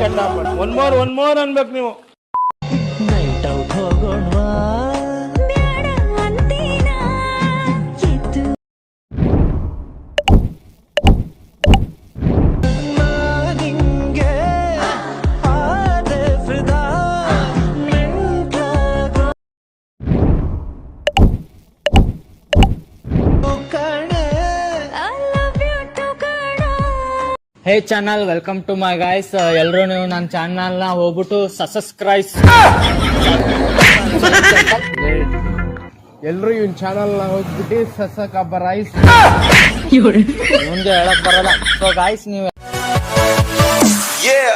One more ಅನ್ಬೇಕು ನೀವು. Night out ಹೋಗೋಣವಾ ಬ್ಯಾಡ ಅಂತೀನ ಎದ್ದು ನಿಂಗೆ ಆದೆ ಫಿದಾ ಮೆಂಟ್ಲಾಗೋ ಕಣೆ ಐ ಲವ್ ಯು ಟು ಕಣ. Hey channel, welcome to my guys. ಎಲ್ಲರೂ ನೀವು ನನ್ನ ಚಾನಲ್ ನ ಹೋಗ್ಬಿಟ್ಟು ಸಬ್ಸ್ಕ್ರೈಬ್. ಎಲ್ರು ಇವನ್ ಚಾನಲ್ ನ ಹೋಗ್ಬಿಟ್ಟು ಸಸಕಬರೈಸ್ ಮುಂದೆ ಹೇಳಕ್ ಬರಲ್ಲ. ಸೊ ಗೈಸ್, ನೀವು Yeah